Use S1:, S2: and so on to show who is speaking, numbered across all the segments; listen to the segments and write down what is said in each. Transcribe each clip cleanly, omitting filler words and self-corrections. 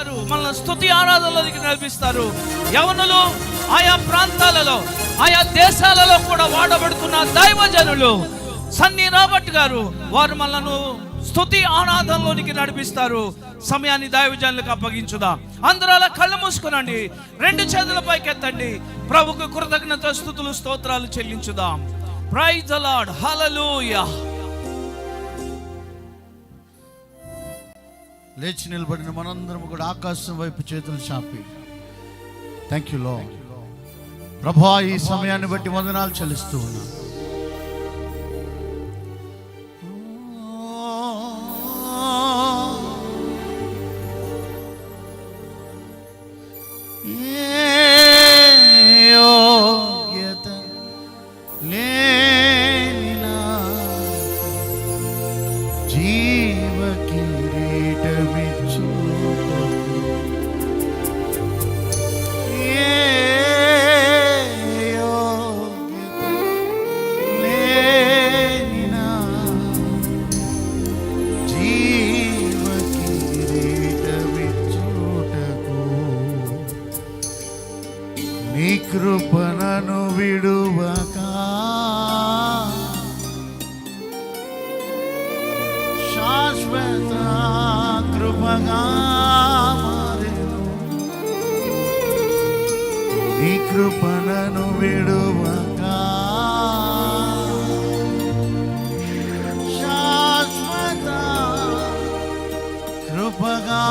S1: గారు మనల్ని స్తుతి ఆరాధనలోకి నడిపిస్తారు. యవనులు ఆయా ప్రాంతాలలో ఆయా దేశాలలో కూడా వాడబడుతున్న దైవజనులు సన్నీ రాబర్ట్ గారు వారు మనల్ని స్తుతి ఆరాధనలోనికి నడిపిస్తారు. సమయాన్ని దైవజనులకు అప్పగించుదాం. అందరూ అలా కళ్ళు మూసుకునండి, రెండు చేతుల పైకెత్తండి, ప్రభుకు కృతజ్ఞత స్తుతులు స్తోత్రాలు చెల్లించుదాం. ప్రైజ్ ది లార్డ్, హల్లెలూయా.
S2: లేచి నిలబడిన మనందరం కూడా ఆకాశం వైపు చేతులు చాపి థ్యాంక్ యూ లార్డ్. ప్రభువా, ఈ సమయాన్ని బట్టి వందనాలు చెల్లిస్తూ ఉన్నా. కృపణను విడువక శాశ్వత కృపగా మారెను. నీ కృపణను విడువక శాశ్వత కృపగా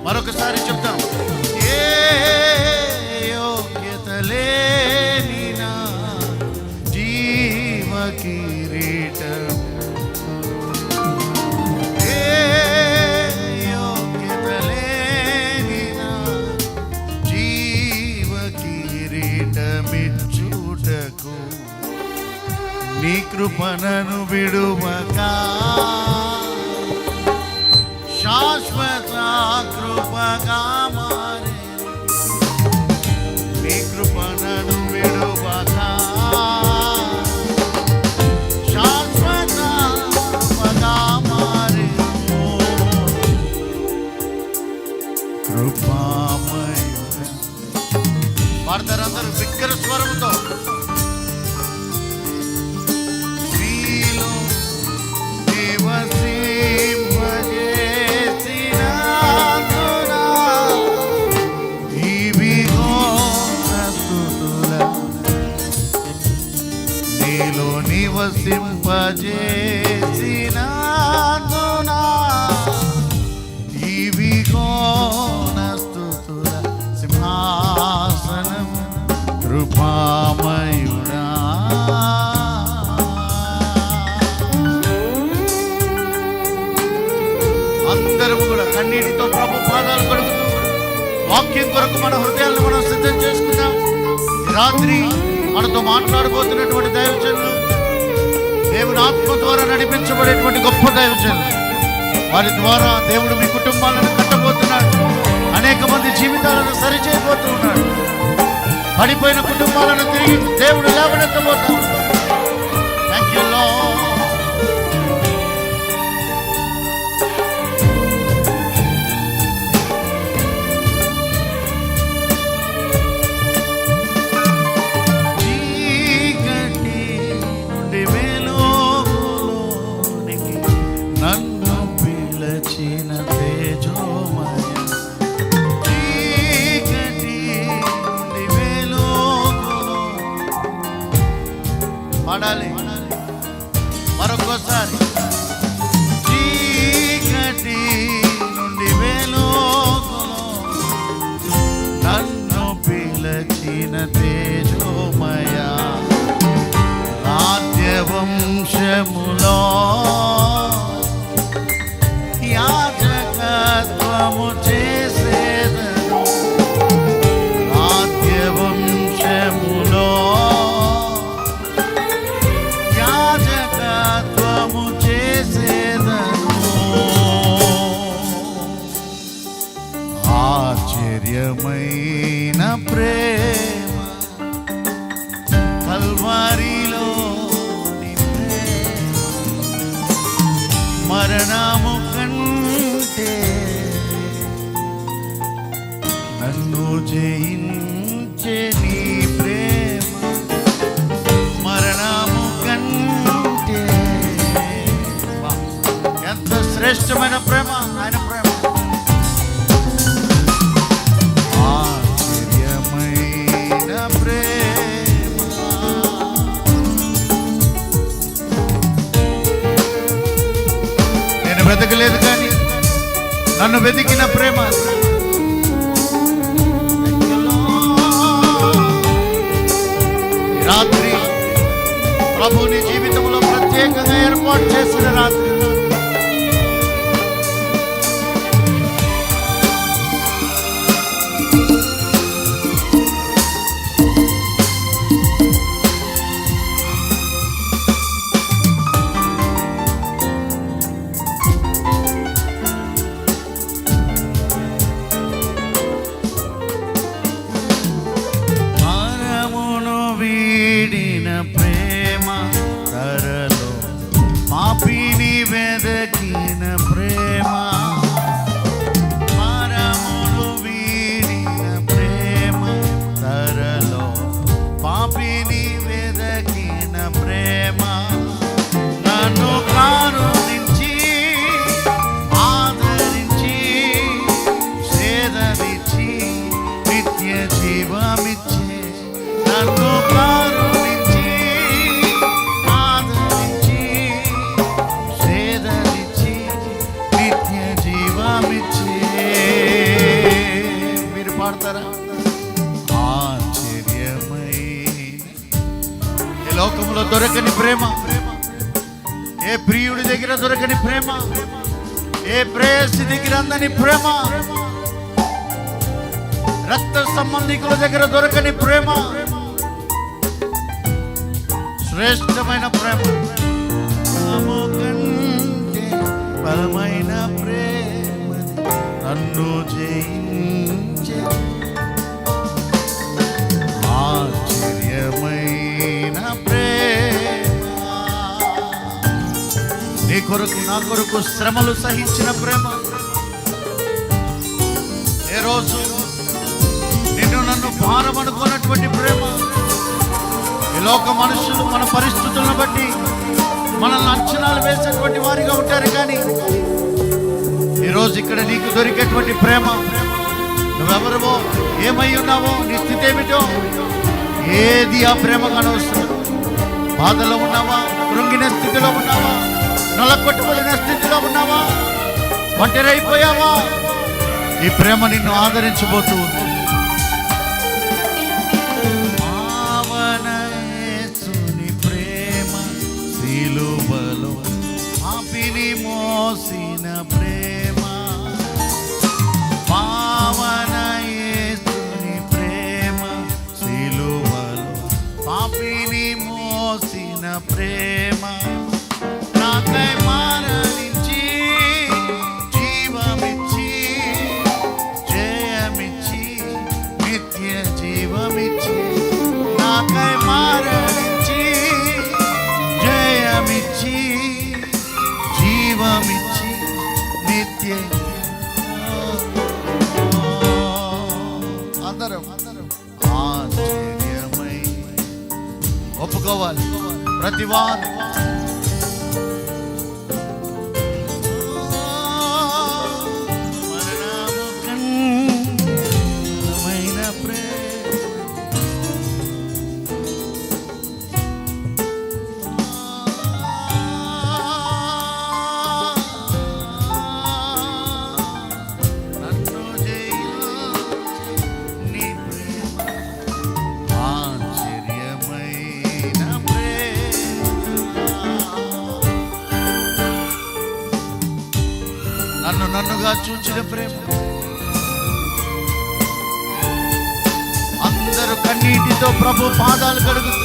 S2: మరొకసారి చెప్తాం. ఏ యోగ్యత లేని నా జీవ కిరీటం, ఏ యోగ్యత లేని నా జీవ కిరీటమిచ్చుటకు నీ కృపణను విడువక శాశ్వత కృపగా మారెను. నీ కృపణను విడువక శాశ్వత కృపగా మారెను. కృపామయుడ పాడతారందరూ బిగ్గర స్వరంతో. నివసింపజేసినందునా ఇవిగో నా స్తుతుల సింహాసనం కృపామయుడా. అందరూ కూడా కన్నీటితో ప్రభు పాదాలు కడుగుతూ వాక్యం కొరకు మన హృదయాలను మనం సిద్ధం చేసుకుందాం. రాత్రి మనతో మాట్లాడబోతున్నటువంటి దైవజనులు, దేవుని ఆత్మ ద్వారా నడిపించబడేటువంటి గొప్ప దైవజనులు, వారి ద్వారా దేవుడు మీ కుటుంబాలను కట్టబోతున్నాడు. అనేక మంది జీవితాలను సరిచేయబోతూ ఉన్నాడు. పడిపోయిన కుటుంబాలను తిరిగి దేవుడు లేవనెత్తబోతున్నాడు. Thank you lord. నన్ను పిలచిన తేజోమ చేసేదను రాజ్యవంశములో యాజకత్వము చేసేదను ఆశ్చర్యమైన ప్రేమ కల్వరిలో మరణము కంటే నన్ను జయించే నీ ప్రేమ మరణము కంటే ఎంత శ్రేష్టమైన ప్రేమ ఆయన ప్రేమ ఆశ్చర్యమైన ప్రేమ నేను వెతకలేదు కానీ నన్ను వెతికిన ప్రేమ రాత్రి ప్రభుని జీవితంలో ప్రత్యేకంగా ఏర్పాటు చేసిన రాత్రి వీడిన ప్రేమ తరలో పాపిని వెదకిన ప్రేమ మరమును వీడిన ప్రేమ తరలో పాపిని వెదకిన ప్రేమ నన్ను కారుణించి ఆదరించి సేదనిచ్చి నిత్య జీవమిచ్చి నన్ను కారుణించి ఆదరించి సేదనిచ్చి నిత్య జీవమిచ్చి మీరు పాడతారా ఆశ్చర్యమై ఈ లోకంలో దొరకని ప్రేమ ఏ ప్రియుడి దగ్గర దొరకని ప్రేమ ఏ ప్రేయసి దగ్గర అందని ప్రేమ రక్త సంబంధికుల దగ్గర దొరకని ప్రేమ శ్రేష్టమైన ప్రేమ కంటే బలమైన ప్రేమ నన్ను జయించే ఆశ్చర్యమైన ప్రేమ నీ కొరకు నా కొరకు శ్రమలు సహించిన ప్రేమ ఏ రోజు నిన్ను నన్ను భారం అనుకున్నటువంటి ప్రేమ ఈ లోక మనుషులు మన పరిస్థితులను బట్టి మనల్ని అంచనాలు వేసేటువంటి వారిగా ఉంటారు కానీ ఈరోజు ఇక్కడ నీకు దొరికేటువంటి ప్రేమ నువ్వెవరివో ఏమై ఉన్నావో నీ స్థితి ఏమిటో ఏది ఆ ప్రేమ కానవసరం బాధలో ఉన్నావా కృంగిన స్థితిలో ఉన్నావా నలకొట్టుబడిన స్థితిలో ఉన్నావా ఒంటరైపోయావా ఈ ప్రేమ నిన్ను ఆదరించబోతూ ఉంది సిలువలో పాపిని మోసిన ప్రేమ పావన యేసుని ప్రేమ సిలువలో పాపిని మోసిన ప్రేమ నాకై మరణించి జీవమిచ్చి జయమిచ్చి నిత్య జీవమిచ్చి నాకై మరణించి జయమిచ్చి జీవమిచ్చి నిత్య అందరం ఆశ్చర్యమై ఒప్పుకోవాలి ప్రతి వారు నన్నుగా చూచిన ప్రేమ అందరూ కన్నీటితో ప్రభు పాదాలు కడుగుతూ,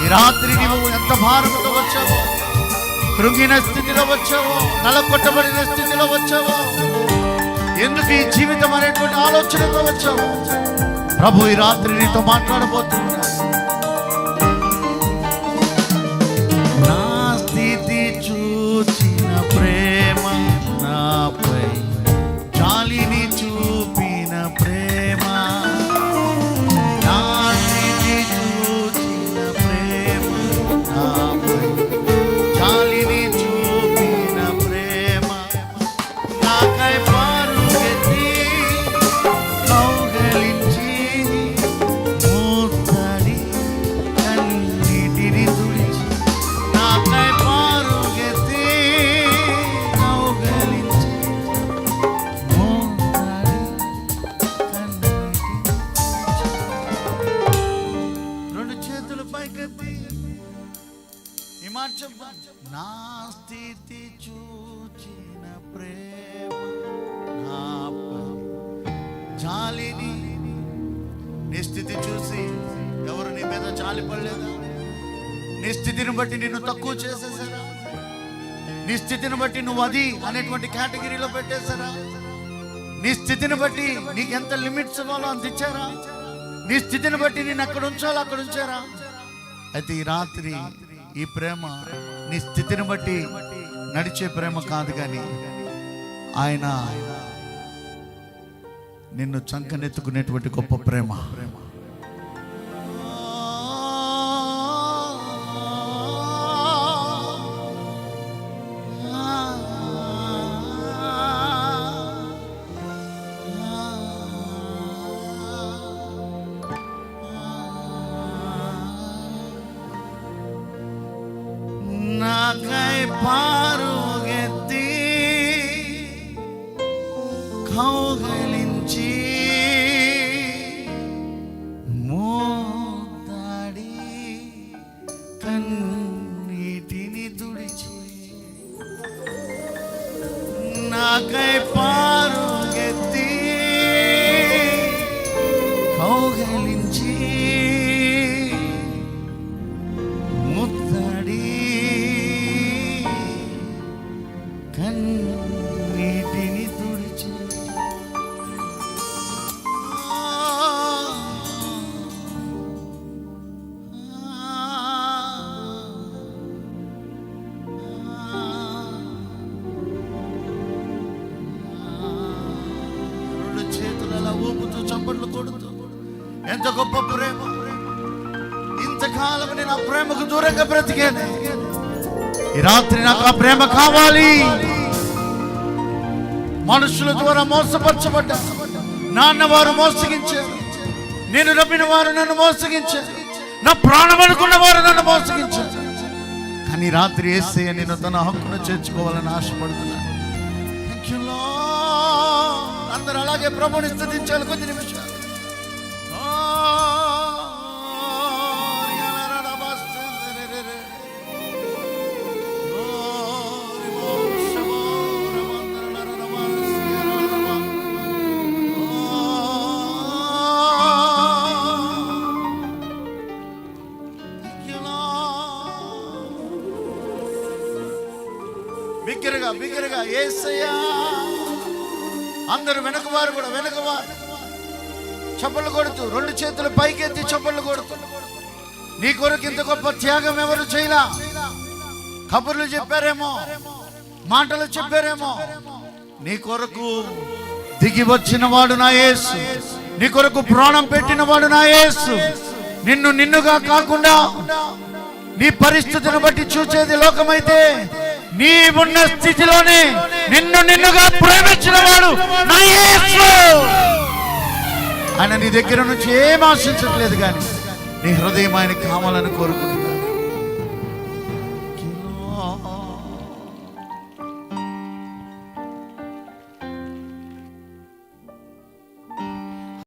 S2: ఈ రాత్రి నీవు ఎంత భారముతో వచ్చావో, కృంగిన స్థితిలో వచ్చావో, నలకొట్టబడిన స్థితిలో వచ్చావో, ఎందుకు ఈ జీవితం అనేటువంటి ఆలోచనతో వచ్చావో, ప్రభు ఈ రాత్రి నీతో మాట్లాడబోతున్నా. నా స్థితి చూచిన ప్రేమ, నాపై జాలిని చూపిన ప్రేమ, నా స్థితి చూచిన ప్రేమ, నాపై జాలిని చూపిన ప్రేమ, నాకై పరుగెత్తి కౌగిలించి ముద్దడి కన్నీటిని తుడిచి, నాకై పరుగెత్తి కౌగిలించి ముద్దడి కన్నీటిని. రెండు చేతులు పైకెత్తి ఈ మాట చెప్పు. నా స్థితి చూచిన ప్రేమ, నాపై జాలిని. నీ స్థితి చూసి ఎవరు నీ మీద జాలి పడలేదా? నీ స్థితిని బట్టి నిన్ను తక్కువ చేసేసారా? నీ స్థితిని బట్టి నువ్వు అది అనేటువంటి కేటగిరీలో పెట్టేశారా? నీ స్థితిని బట్టి నీకు ఎంత లిమిట్స్ ఇవ్వాలో అంత ఇచ్చారా? నీ స్థితిని బట్టి నేను అక్కడ ఉంచాలో అక్కడ ఉంచారా? అయితే ఈ రాత్రి ఈ ప్రేమ నీ స్థితిని బట్టి నడిచే ప్రేమ కాదు, కానీ ఆయన నిన్ను చంకనెత్తుకునేటువంటి గొప్ప ప్రేమ. నాకై పరుగెత్తి కౌగిలించి ముద్దడి కన్నీటిని తుడిచి, నాకై పరుగెత్తి కౌగిలించి ముద్దడి కన్నీటిని తుడిచి, రెండు చేతులు అలా ఊపుతూ చప్పట్లు కొడుతూ, ఎంత గొప్ప ప్రేమ! ఇంతకాలం నేను ఆ ప్రేమకు దూరంగా బ్రతికాను. ఈ రాత్రి నాకు ఆ ప్రేమ కావాలి. మనుషుల ద్వారా మోసపరచబడ్డా, నాన్న వారు మోసగించారు, నేను నమ్మిన వారు నన్ను మోసగించారు, నా ప్రాణం అనుకున్న వారు నన్ను మోసగించారు. కానీ రాత్రి యేసయ్య నేను తన హక్కును చేర్చుకోవాలని ఆశపడుతున్నాను. Thank you lord. అందరూ అలాగే ప్రభుని స్తుతించాలి కొద్ది నిమిషాలు. బిగ్గరగా బిగ్గరగా యేసయ్యా. అందరూ వెనకవారు కూడా వెనకవారు చప్పట్లు కొడుతూ, రెండు చేతులు పైకెత్తి చప్పట్లు కొడుతూ, నీ కొరకు ఇంత గొప్ప త్యాగం ఎవరు చేయలా. కబుర్లు చెప్పారేమో, మాటలు చెప్పారేమో, నీ కొరకు దిగి వచ్చిన వాడు నా యేసు, నీ కొరకు ప్రాణం పెట్టిన వాడు నా యేసు. నిన్ను నిన్నుగా కాకుండా నీ పరిస్థితిని బట్టి చూసేది లోకమైతే, నీ ఉన్న స్థితిలోనే నిన్ను నిన్నుగా ప్రేమించిన వాడు నా యేసు. ఆయన నీ దగ్గర నుంచి ఏం ఆశించట్లేదు, కానీ నీ హృదయం ఆయన కావాలని కోరుకుంటున్నాడు.